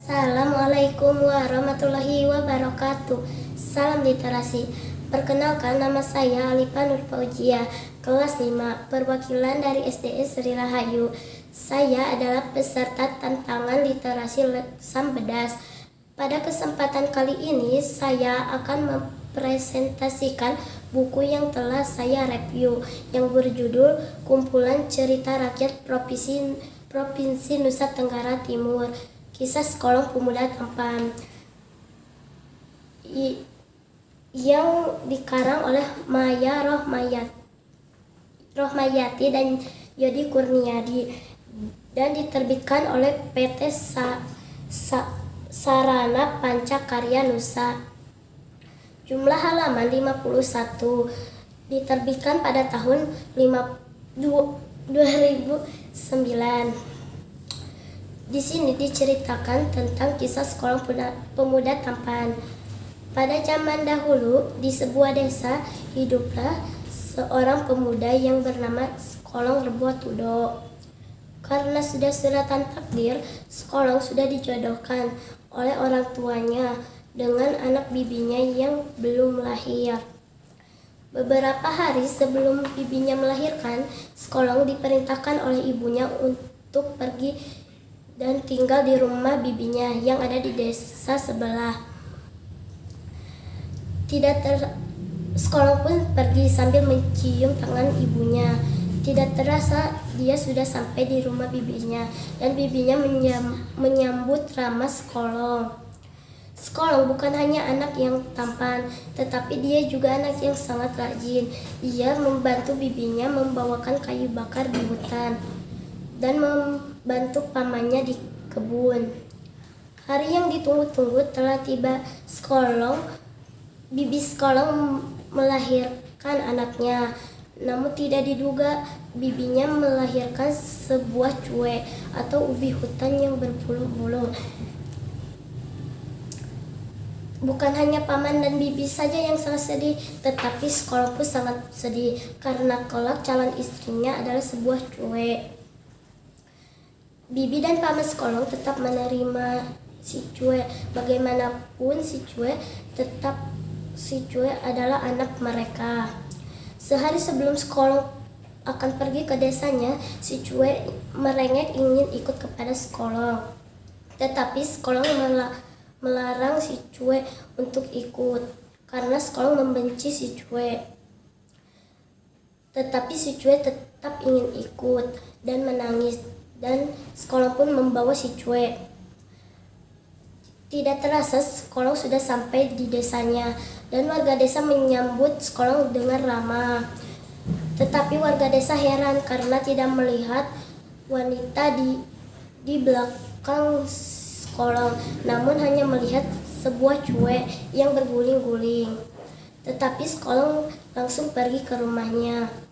Assalamualaikum warahmatullahi wabarakatuh. Salam literasi. Perkenalkan, nama saya Alifa Nur Fauzia, kelas 5, perwakilan dari SDS Sri Rahayu. Saya adalah peserta tantangan literasi Sambedas. Pada kesempatan kali ini, saya akan mempresentasikan buku yang telah saya review, yang berjudul Kumpulan Cerita Rakyat Provinsi Nusa Tenggara Timur, Kisah Sekolah Pemuda Tampan, yang dikarang oleh Maya Rohmayati dan Yodi Kurniadi dan diterbitkan oleh PT Sarana Pancakarya Nusa. Jumlah halaman 51, diterbitkan pada tahun 2009. Di sini diceritakan tentang kisah sekolah pemuda tampan. Pada zaman dahulu, di sebuah desa, hiduplah seorang pemuda yang bernama Sekolong Rebo Tudo. Karena sudah suratan takdir, Sekolong sudah dijodohkan oleh orang tuanya dengan anak bibinya yang belum lahir. Beberapa hari sebelum bibinya melahirkan, Sekolong diperintahkan oleh ibunya untuk pergi dan tinggal di rumah bibinya yang ada di desa sebelah. Sekolong pun pergi sambil mencium tangan ibunya. Tidak terasa dia sudah sampai di rumah bibinya dan bibinya menyambut ramah Sekolong. Sekolong bukan hanya anak yang tampan, tetapi dia juga anak yang sangat rajin. Ia membantu bibinya membawakan kayu bakar di hutan dan membantu pamannya di kebun. Hari yang ditunggu-tunggu telah tiba. Bibi Sekolong melahirkan anaknya. Namun tidak diduga, bibinya melahirkan sebuah cuek atau ubi hutan yang berbulu-bulu. Bukan hanya paman dan bibi saja yang sangat sedih, tetapi Sekolong pun sangat sedih karena kelak calon istrinya adalah sebuah cuek. Bibi dan paman Sekolong tetap menerima si cuek. Bagaimanapun si cuek adalah anak mereka. Sehari sebelum Sekolong akan pergi ke desanya, si cuek merengek ingin ikut kepada Sekolong. Tetapi Sekolong melarang si cuek untuk ikut karena Sekolong membenci si cuek. Tetapi si cuek tetap ingin ikut dan menangis. Dan Sekolong pun membawa si cuek. Tidak terasa Sekolong sudah sampai di desanya dan warga desa menyambut Sekolong dengan ramah. Tetapi warga desa heran karena tidak melihat wanita di belakang Sekolong, namun hanya melihat sebuah cuek yang berguling-guling. Tetapi Sekolong langsung pergi ke rumahnya.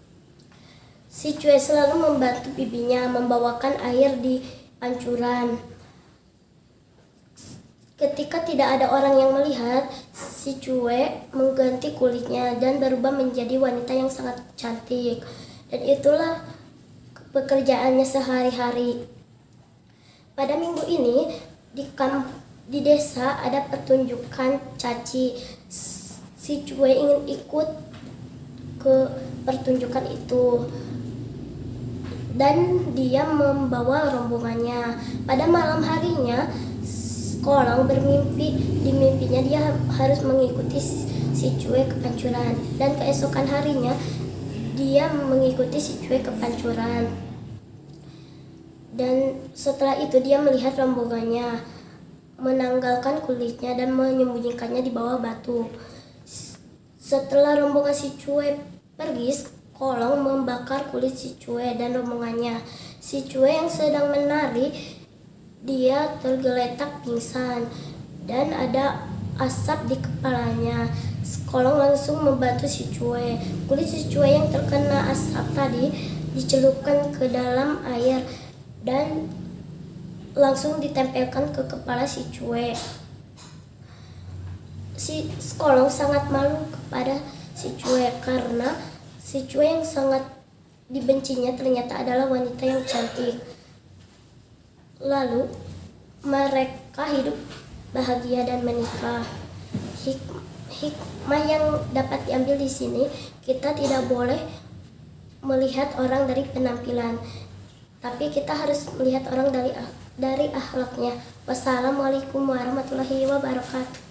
Si cuek selalu membantu bibinya membawakan air di pancuran. Ketika tidak ada orang yang melihat, si cuek mengganti kulitnya dan berubah menjadi wanita yang sangat cantik. Dan itulah pekerjaannya sehari-hari. Pada minggu ini di desa ada pertunjukan caci. Si cuek ingin ikut ke pertunjukan itu dan dia membawa rombongannya. Pada malam harinya, Sekolong bermimpi. Di mimpinya dia harus mengikuti si cuek ke pancuran, dan keesokan harinya dia mengikuti si cuek ke pancuran. Dan setelah itu dia melihat rombongannya menanggalkan kulitnya dan menyembunyikannya di bawah batu. Setelah rombongan si cuek pergi, Sekolong membakar kulit si cuek dan rombongannya. Si cuek yang sedang menari, dia tergeletak pingsan dan ada asap di kepalanya. Sekolong langsung membantu si cuek. Kulit si cuek yang terkena asap tadi dicelupkan ke dalam air dan langsung ditempelkan ke kepala si cuek. Si Sekolong sangat malu kepada si cuek karena si cuek yang sangat dibencinya ternyata adalah wanita yang cantik. Lalu mereka mereka hidup bahagia dan menikah. Hikmah yang dapat diambil di sini, kita tidak boleh melihat orang dari penampilan, tapi kita harus melihat orang dari akhlaknya. Wassalamualaikum warahmatullahi wabarakatuh.